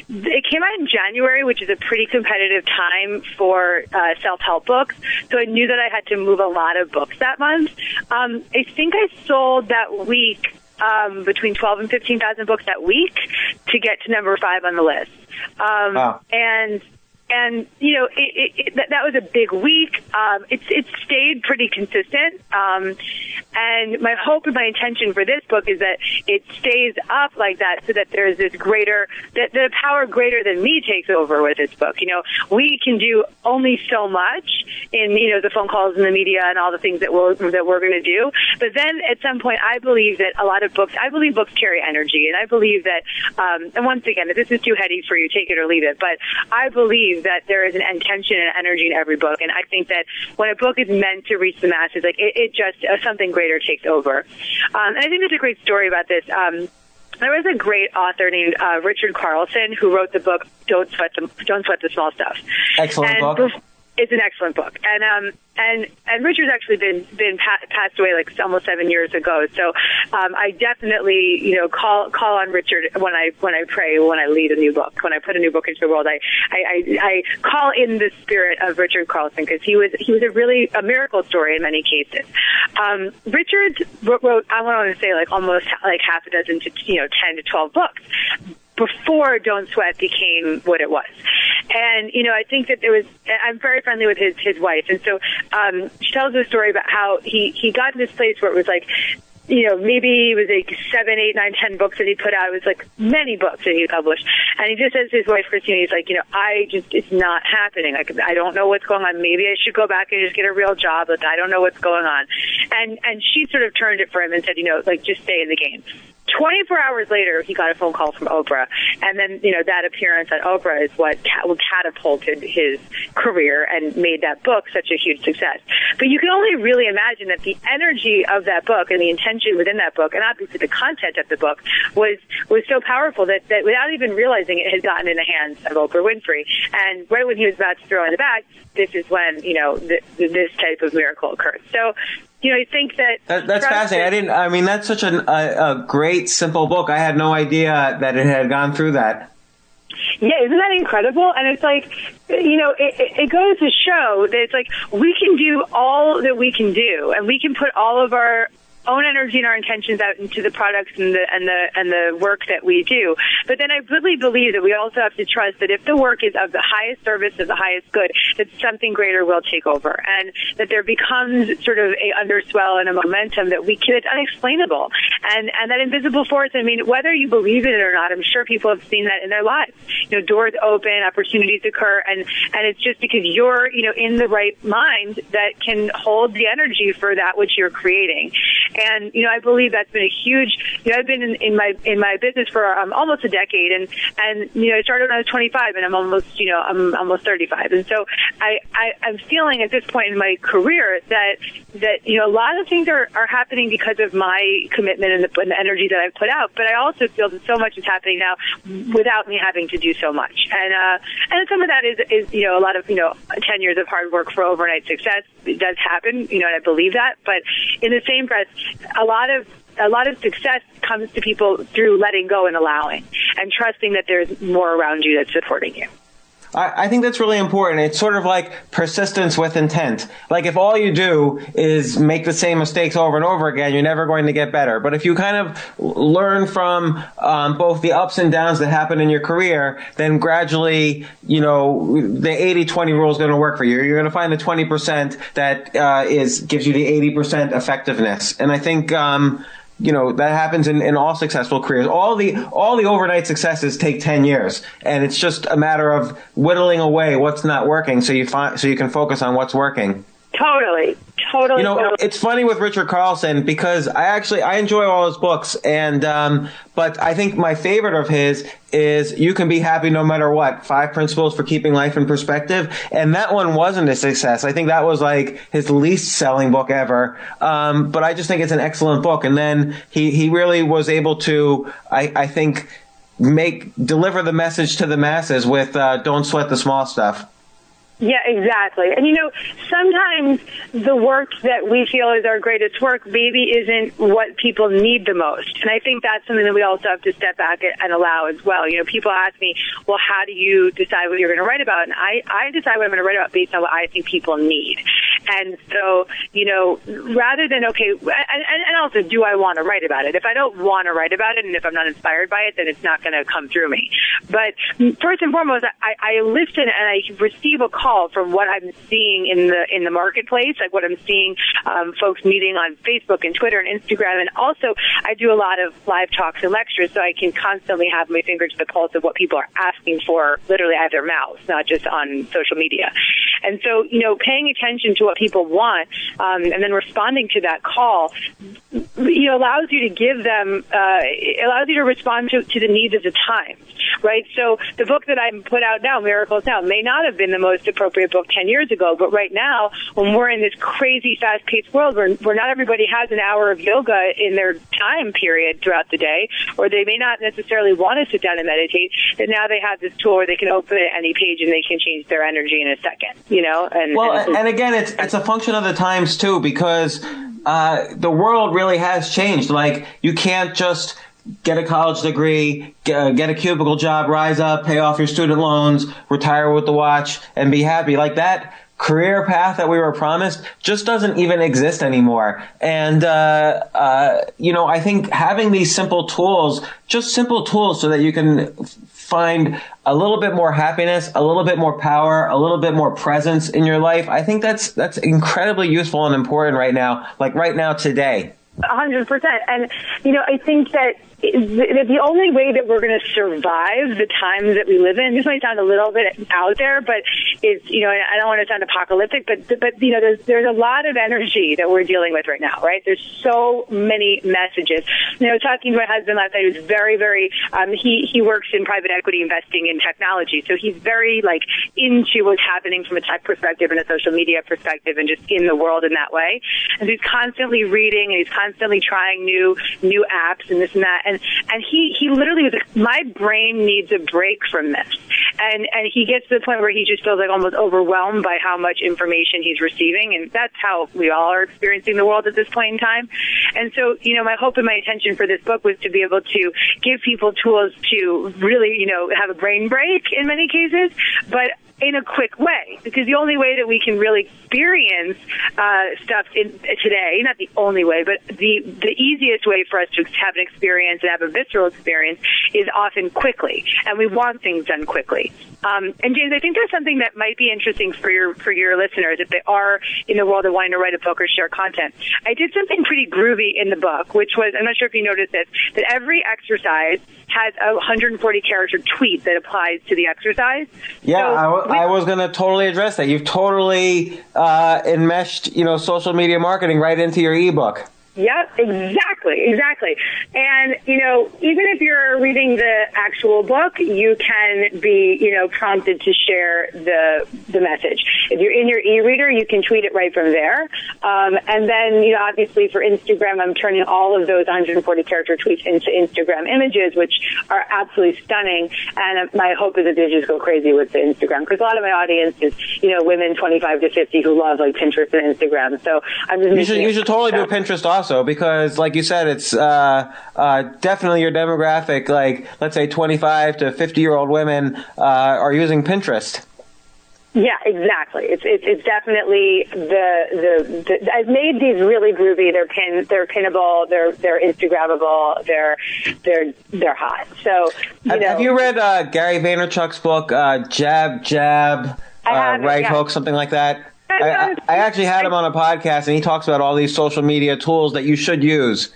It came out in January, which is a pretty competitive time for self-help books. So I knew that I had to move a lot of books that month. I think I sold that week between 12 and 15,000 books that week to get to number 5 on the list. Wow. And that was a big week. It stayed pretty consistent. And my hope and my intention for this book is that it stays up like that, so that there's this that the power greater than me takes over with this book. We can do only so much in, the phone calls and the media and all the things that we're going to do. But then at some point, I believe that books carry energy. And I believe that, and once again, if this is too heady for you, take it or leave it. But I believe that there is an intention and energy in every book. And I think that when a book is meant to reach the masses, like it just, something greater takes over. And I think there's a great story about this. There was a great author named Richard Carlson who wrote the book Don't Sweat the Small Stuff. Excellent book. It's an excellent book, and Richard's actually been passed away like almost 7 years ago. So I definitely call on Richard when I pray, when I lead a new book, when I put a new book into the world. I call in the spirit of Richard Carlson, because he was a miracle story in many cases. Richard wrote, I want to say, like almost like half a dozen to 10 to 12 books before Don't Sweat became what it was. And, I think that I'm very friendly with his wife. And so she tells a story about how he got in this place where it was like, maybe it was like 7, 8, 9, 10 books that he put out. It was like many books that he published. And he just says to his wife, Christina, he's like, it's not happening. Like, I don't know what's going on. Maybe I should go back and just get a real job. Like, I don't know what's going on. And she sort of turned it for him and said, just stay in the game. 24 hours later, he got a phone call from Oprah. And then, that appearance on Oprah is what catapulted his career and made that book such a huge success. But you can only really imagine that the energy of that book and the intention within that book, and obviously the content of the book, was so powerful that without even realizing it, had gotten in the hands of Oprah Winfrey. And right when he was about to throw in the bag, this is when, this type of miracle occurred. So, I think that's fascinating. That's such a great, simple book. I had no idea that it had gone through that. Yeah, isn't that incredible? And it's like, it goes to show that it's like we can do all that we can do, and we can put all of our own energy and our intentions out into the products and the work that we do. But then I really believe that we also have to trust that if the work is of the highest service, of the highest good, that something greater will take over, and that there becomes sort of a underswell and a momentum that it's unexplainable. And that invisible force, whether you believe it or not, I'm sure people have seen that in their lives. Doors open, opportunities occur, and it's just because you're, in the right mind that can hold the energy for that which you're creating. And, I believe that's been a huge, I've been in my business for almost a decade, and I started when I was 25, and I'm almost 35. And so I'm feeling at this point in my career that a lot of things are happening because of my commitment and the energy that I've put out. But I also feel that so much is happening now without me having to do so much. And some of that is a lot of 10 years of hard work for overnight success. It does happen, and I believe that. But in the same breath, a lot of success comes to people through letting go and allowing, and trusting that there's more around you that's supporting you. I think that's really important. It's sort of like persistence with intent. Like, if all you do is make the same mistakes over and over again, you're never going to get better. But if you kind of learn from both the ups and downs that happen in your career, then gradually, the 80-20 rule is going to work for you. You're going to find the 20% that gives you the 80% effectiveness. And I think that happens in all successful careers. All the overnight successes take 10 years, and it's just a matter of whittling away what's not working, so you can focus on what's working. Totally. It's funny with Richard Carlson, because I enjoy all his books, and but I think my favorite of his is You Can Be Happy No Matter What, 5 Principles for Keeping Life in Perspective. And that one wasn't a success. I think that was like his least selling book ever. But I just think it's an excellent book. And then he really was able to, I think, deliver the message to the masses with Don't Sweat the Small Stuff. Yeah, exactly. And sometimes the work that we feel is our greatest work maybe isn't what people need the most. And I think that's something that we also have to step back and allow as well. People ask me, well, how do you decide what you're going to write about? And I decide what I'm going to write about based on what I think people need. And so, rather than, and also, do I want to write about it? If I don't want to write about it, and if I'm not inspired by it, then it's not going to come through me. But first and foremost, I listen and I receive a call from what I'm seeing in the marketplace, like what I'm seeing folks meeting on Facebook and Twitter and Instagram. And also, I do a lot of live talks and lectures, so I can constantly have my finger to the pulse of what people are asking for, literally out of their mouths, not just on social media. And so, paying attention to what people want and then responding to that call allows you to give them, allows you to respond to the needs of the times, right? So the book that I put out now, Miracles Now, may not have been the most appropriate book 10 years ago, but right now, when we're in this crazy, fast-paced world where not everybody has an hour of yoga in their time period throughout the day, or they may not necessarily want to sit down and meditate, that now they have this tool where they can open any page and they can change their energy in a second, And again, it's a function of the times, too, because the world really has changed. Like, you can't just get a college degree, get a cubicle job, rise up, pay off your student loans, retire with the watch, and be happy. Like, that career path that we were promised just doesn't even exist anymore. And, I think having these simple tools, just simple tools so that you can find a little bit more happiness, a little bit more power, a little bit more presence in your life, I think that's incredibly useful and important right now, like right now today. 100%. And, I think that the only way that we're going to survive the times that we live in, this might sound a little bit out there, but it's, I don't want to sound apocalyptic, but there's a lot of energy that we're dealing with right now, right? There's so many messages. Talking to my husband last night, he was very, very, he works in private equity investing in technology. So he's very into what's happening from a tech perspective and a social media perspective and just in the world in that way. And he's constantly reading and he's constantly trying new apps and this and that. And he literally was like, my brain needs a break from this. And he gets to the point where he just feels like almost overwhelmed by how much information he's receiving. And that's how we all are experiencing the world at this point in time. And so, my hope and my intention for this book was to be able to give people tools to really, have a brain break in many cases, but in a quick way, because the only way that we can really experience stuff today, not the only way, but the easiest way for us to have an experience and have a visceral experience is often quickly, and we want things done quickly. And James, I think there's something that might be interesting for your listeners if they are in the world of wanting to write a book or share content. I did something pretty groovy in the book, which was, I'm not sure if you noticed this, that every exercise has a 140-character tweet that applies to the exercise. Yeah, so I was going to totally address that. You've totally enmeshed, social media marketing right into your ebook. Yep, exactly. And, even if you're reading the actual book, you can be, prompted to share the message. If you're in your e-reader, you can tweet it right from there. And then, obviously for Instagram, I'm turning all of those 140-character tweets into Instagram images, which are absolutely stunning. And my hope is that they just go crazy with the Instagram, because a lot of my audience is, women 25 to 50 who love Pinterest and Instagram. So I'm just you should totally do Pinterest also, because like you said, it's definitely your demographic. Like, let's say 25 to 50-year-old women are using Pinterest. Yeah, exactly. It's definitely the I've made these really groovy. They're pinnable. They're Instagrammable. They're hot. So have you read Gary Vaynerchuk's book, Jab, Right Hook, something like that? I actually had him on a podcast, and he talks about all these social media tools that you should use.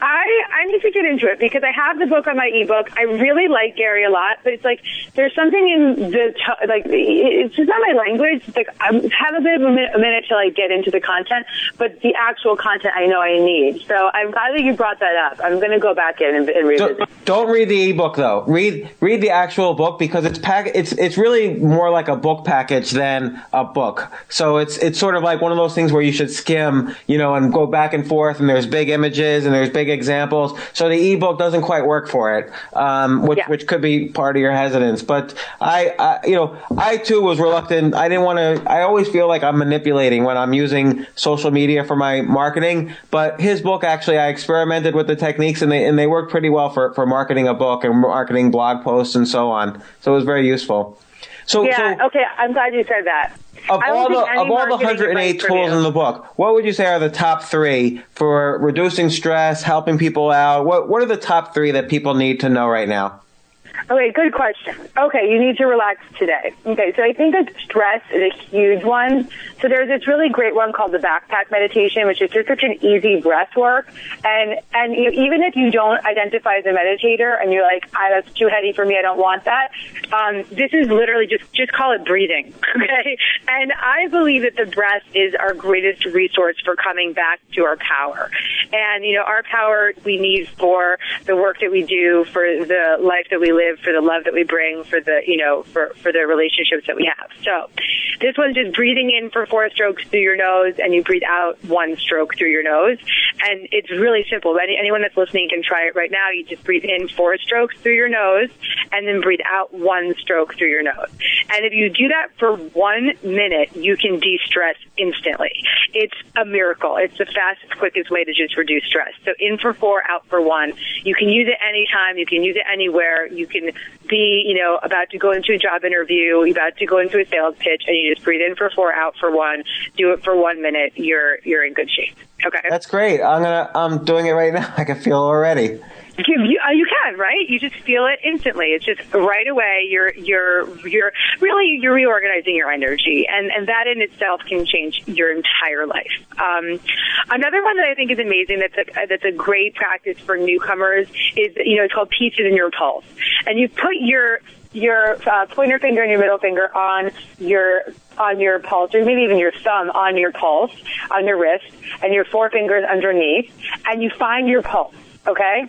I need to get into it because I have the book on my ebook. I really like Gary a lot, but it's like there's something in it's just not my language. It's like I have a bit of a minute to get into the content, but the actual content I know I need. So I'm glad that you brought that up. I'm going to go back in and read it. Don't read the ebook though. Read the actual book, because it's really more like a book package than a book. So it's sort of like one of those things where you should skim, and go back and forth, and there's big images and there's big examples. So the ebook doesn't quite work for it, which could be part of your hesitance. But I too was reluctant. I didn't want to. I always feel like I'm manipulating when I'm using social media for my marketing. But his book, actually, I experimented with the techniques, and they work pretty well for marketing a book and marketing blog posts and so on. So it was very useful. Okay. I'm glad you said that. Of all the 108 tools in the book, what would you say are the top 3 for reducing stress, helping people out? What are the top 3 that people need to know right now? Okay, good question. Okay, you need to relax today. Okay, so I think that stress is a huge one. So there's this really great one called the backpack meditation, which is just such an easy breath work. And even if you don't identify as a meditator and you're like, that's too heady for me, I don't want that, this is literally just call it breathing, okay? And I believe that the breath is our greatest resource for coming back to our power. And, our power we need for the work that we do, for the life that we live, for the love that we bring, for the, for the relationships that we have. So this one's just breathing in for 4 strokes through your nose, and you breathe out 1 stroke through your nose. And it's really simple. Anyone that's listening can try it right now. You just breathe in 4 strokes through your nose, and then breathe out 1 stroke through your nose. And if you do that for 1 minute, you can de-stress instantly. It's a miracle. It's the fastest, quickest way to just reduce stress. So in for 4, out for 1. You can use it anytime. You can use it anywhere. You can be, about to go into a job interview, about to go into a sales pitch, and you just breathe in for 4, out for 1. Do it for 1 minute. You're in good shape. Okay. That's great. I'm doing it right now. I can feel it already. You can, right? You just feel it instantly. It's just right away. You're reorganizing your energy, and that in itself can change your entire life. Another one that I think is amazing. That's a great practice for newcomers is it's called peace in your pulse, and you put your pointer finger and your middle finger on your pulse, or maybe even your thumb on your pulse, on your wrist, and your 4 fingers underneath, and you find your pulse, okay?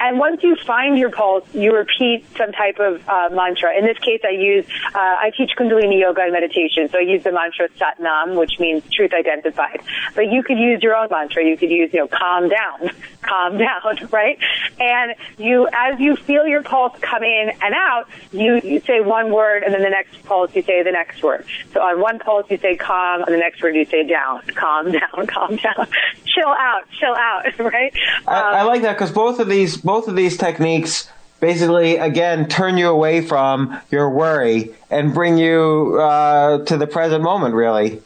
And once you find your pulse, you repeat some type of mantra. In this case, I teach Kundalini yoga and meditation, so I use the mantra Sat Nam, which means truth identified. But you could use your own mantra. You could use, calm down, right? And as you feel your pulse come in and out, you say one word, and then the next pulse you say the next word. So on one pulse you say calm, on the next word you say down, calm down, chill out, right? I like that because both of these techniques basically, again, turn you away from your worry and bring you to the present moment, really.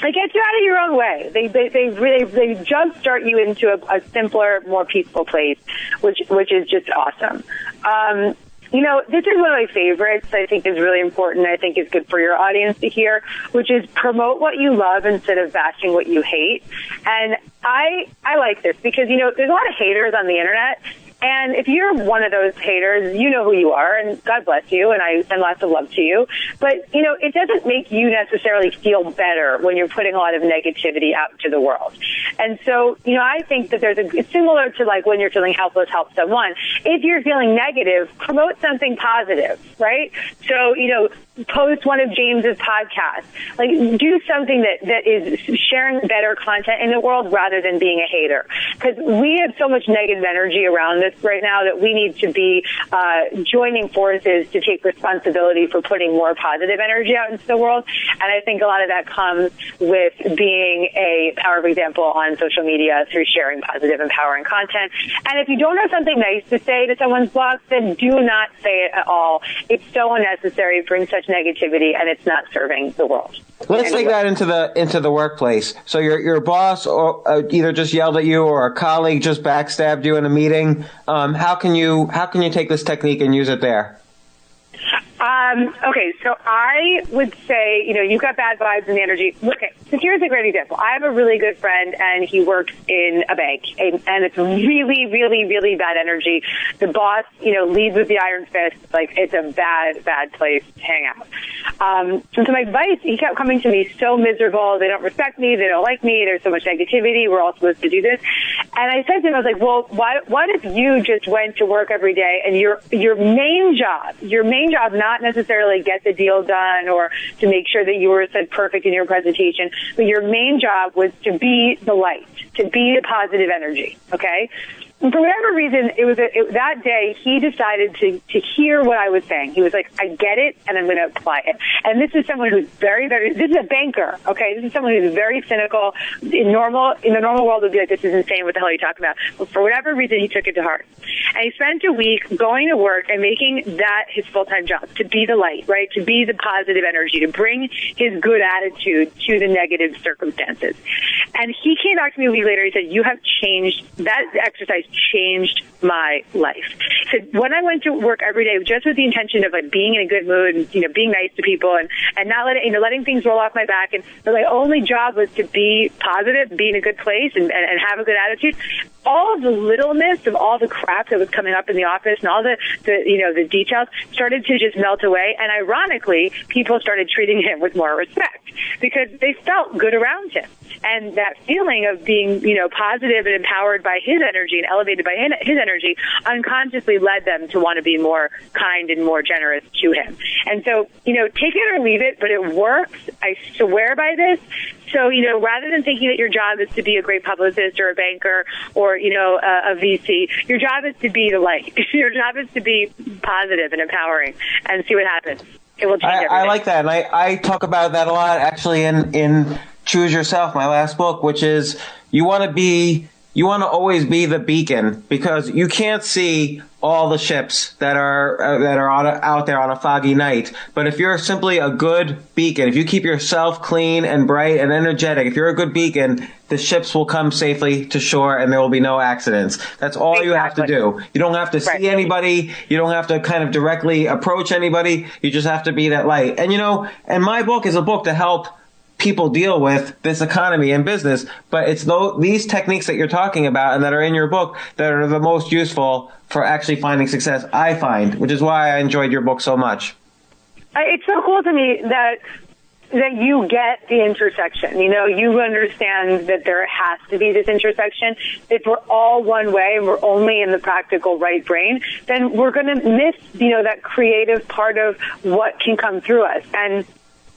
They get you out of your own way. They jumpstart you into a simpler, more peaceful place, which is just awesome. This is one of my favorites. I think is really important. I think is good for your audience to hear, which is promote what you love instead of bashing what you hate. And I like this because, there's a lot of haters on the internet. And if you're one of those haters, you know who you are, and God bless you, and I send lots of love to you. But, it doesn't make you necessarily feel better when you're putting a lot of negativity out into the world. And so, I think that it's similar to like when you're feeling helpless, help someone. If you're feeling negative, promote something positive, right? So, post one of James's podcasts. Like, do something that is sharing better content in the world rather than being a hater. Because we have so much negative energy around us right now that we need to be joining forces to take responsibility for putting more positive energy out into the world. And I think a lot of that comes with being a powerful example on social media through sharing positive, empowering content. And if you don't have something nice to say to someone's blog, then do not say it at all. It's so unnecessary. It brings such negativity, and it's not serving the world. Let's take that into the workplace. So your boss either just yelled at you or a colleague just backstabbed you in a meeting. How can you take this technique and use it there? Okay, so I would say, you've got bad vibes and the energy. Okay, so here's a great example. I have a really good friend, and he works in a bank, and it's really, really, really bad energy. The boss, leads with the iron fist. Like, it's a bad place to hang out. And so my advice, he kept coming to me so miserable. They don't respect me. They don't like me. There's so much negativity. We're all supposed to do this. And I said to him, I was like, well, what if you just went to work every day and your main job, not necessarily get the deal done or to make sure that you were said perfect in your presentation, but your main job was to be the light, to be the positive energy, okay? And for whatever reason, that day he decided to hear what I was saying. He was like, I get it, and I'm going to apply it. And this is someone who's very, very, this is a banker, okay? This is someone who's very cynical. In the normal world would be like, this is insane, what the hell are you talking about? But for whatever reason, he took it to heart. And he spent a week going to work and making that his full-time job, to be the light, right? To be the positive energy, to bring his good attitude to the negative circumstances. And he came back to me a week later, he said, you have changed, that exercise changed my life. when I went to work every day just with the intention of like being in a good mood and, being nice to people and not letting things roll off my back. And my only job was to be positive, be in a good place and have a good attitude. All of the littleness of all the crap that was coming up in the office and all the details started to just melt away. And ironically, people started treating him with more respect because they felt good around him. And that feeling of being, positive and empowered by his energy and elevated by his energy unconsciously led them to want to be more kind and more generous to him. And so, take it or leave it, but it works. I swear by this. So, rather than thinking that your job is to be a great publicist or a banker or, a VC, your job is to be the light. Your job is to be positive and empowering and see what happens. It will change everything. I like that. And I talk about that a lot actually in Choose Yourself, my last book, which is you want to always be the beacon because you can't see all the ships that are out there on a foggy night. But if you're simply a good beacon, if you keep yourself clean and bright and energetic, if you're a good beacon, the ships will come safely to shore and there will be no accidents. That's all you have to do. You don't have to see anybody. You don't have to kind of directly approach anybody. You just have to be that light. And, and my book is a book to help people deal with this economy and business, but it's these techniques that you're talking about and that are in your book that are the most useful for actually finding success, I find, which is why I enjoyed your book so much. It's so cool to me that you get the intersection. You understand that there has to be this intersection. If we're all one way and we're only in the practical right brain, then we're going to miss, that creative part of what can come through us. And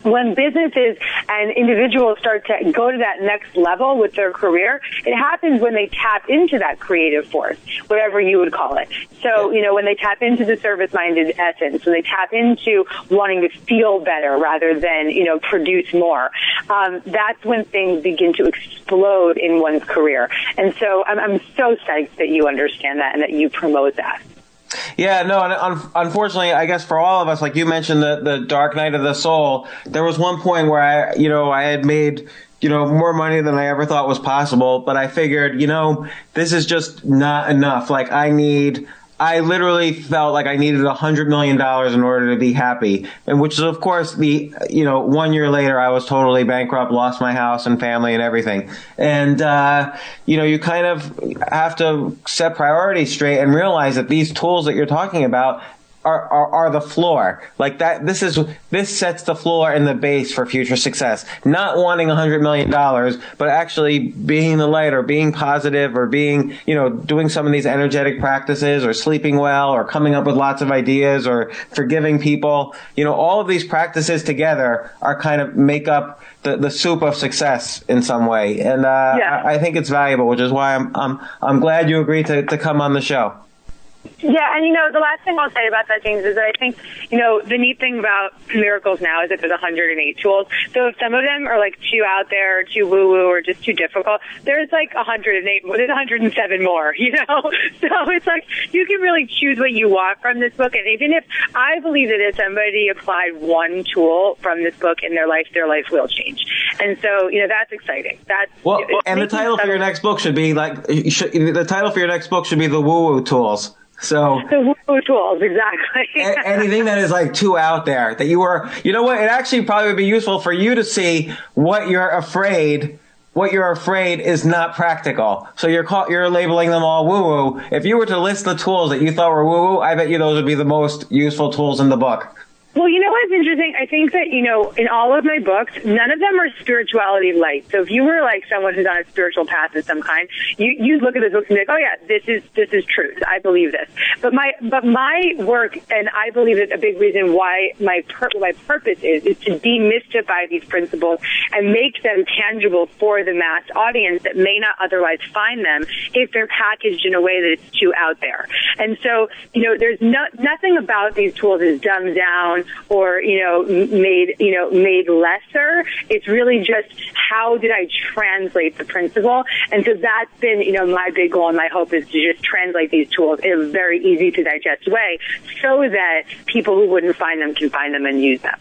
when businesses and individuals start to go to that next level with their career, it happens when they tap into that creative force, whatever you would call it. So, when they tap into the service-minded essence, when they tap into wanting to feel better rather than, produce more, that's when things begin to explode in one's career. And so I'm so psyched that you understand that and that you promote that. Yeah, no, and unfortunately, I guess for all of us, like you mentioned, the dark night of the soul, there was one point where I had made, more money than I ever thought was possible, but I figured, this is just not enough. Like I literally felt like I needed $100 million in order to be happy. And which is, of course, 1 year later, I was totally bankrupt, lost my house and family and everything. And, you kind of have to set priorities straight and realize that these tools that you're talking about are the floor. Like that, this sets the floor and the base for future success. Not wanting $100 million, but actually being the light or being positive or being, doing some of these energetic practices or sleeping well or coming up with lots of ideas or forgiving people. All of these practices together are kind of make up the soup of success in some way. And, I think it's valuable, which is why I'm glad you agreed to come on the show. Yeah, and the last thing I'll say about that, James, is that I think, the neat thing about miracles now is that there's 108 tools. So if some of them are like too out there, or too woo-woo, or just too difficult, there's like 108, there's 107 more, So it's like you can really choose what you want from this book. And even if I believe that if somebody applied one tool from this book in their life will change. And so, that's exciting. And the title for your next book should be the woo-woo tools. So the woo tools, exactly. Anything that is like too out there that it actually probably would be useful for you to see what you're afraid is not practical. So you're labeling them all woo woo. If you were to list the tools that you thought were woo woo, I bet you those would be the most useful tools in the book. Well, what's interesting? I think that, in all of my books, none of them are spirituality light. So if you were like someone who's on a spiritual path of some kind, you look at this book and be like, oh yeah, this is truth. I believe this. But my work, and I believe that a big reason why my purpose is to demystify these principles and make them tangible for the mass audience that may not otherwise find them if they're packaged in a way that it's too out there. And so, there's nothing about these tools is dumbed down or, made lesser. It's really just how did I translate the principle? And so that's been, my big goal and my hope is to just translate these tools in a very easy to digest way so that people who wouldn't find them can find them and use them.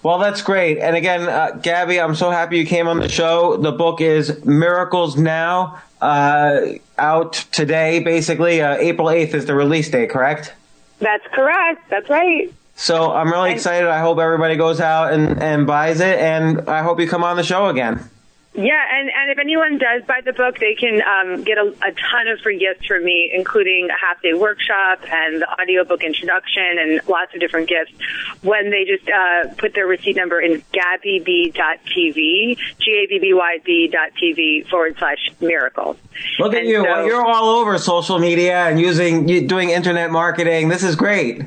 Well, that's great. And again, Gabby, I'm so happy you came on the show. The book is Miracles Now, out today, basically. April 8th is the release date, correct? That's correct. That's right. So I'm really excited. I hope everybody goes out and buys it, and I hope you come on the show again. Yeah, and if anyone does buy the book, they can get a ton of free gifts from me, including a half-day workshop and the audiobook introduction and lots of different gifts when they just put their receipt number in gabbyb.tv, GABBYB.TV/miracle. Look at you. So, you're all over social media and doing internet marketing. This is great.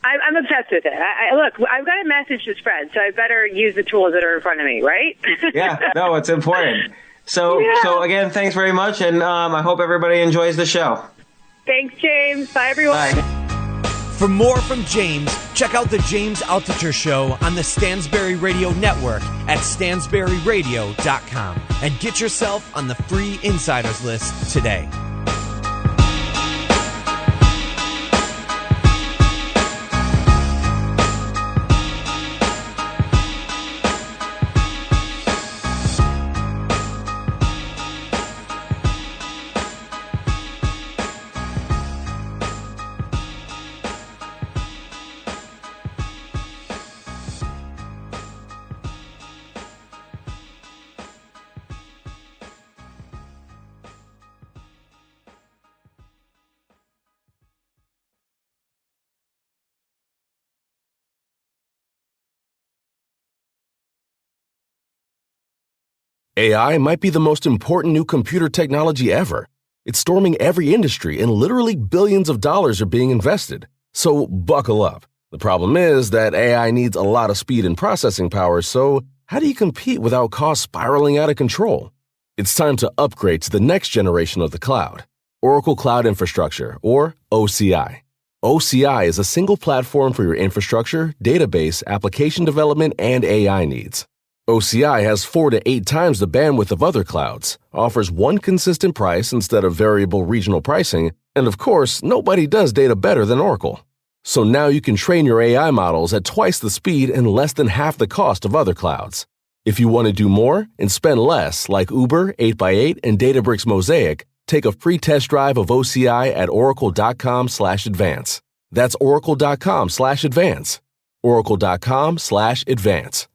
I'm obsessed with it. Look, I've got a message to spread, so I better use the tools that are in front of me, right? Yeah, no, it's important. So again, thanks very much, and I hope everybody enjoys the show. Thanks, James. Bye, everyone. Bye. For more from James, check out the James Altucher Show on the Stansberry Radio Network at stansberryradio.com and get yourself on the free insiders list today. AI might be the most important new computer technology ever. It's storming every industry and literally billions of dollars are being invested. So buckle up. The problem is that AI needs a lot of speed and processing power, so how do you compete without costs spiraling out of control? It's time to upgrade to the next generation of the cloud, Oracle Cloud Infrastructure, or OCI. OCI is a single platform for your infrastructure, database, application development, and AI needs. OCI has 4 to 8 times the bandwidth of other clouds, offers one consistent price instead of variable regional pricing, and of course, nobody does data better than Oracle. So now you can train your AI models at twice the speed and less than half the cost of other clouds. If you want to do more and spend less, like Uber, 8x8, and Databricks Mosaic, take a free test drive of OCI at oracle.com/advance. That's oracle.com/advance. oracle.com/advance.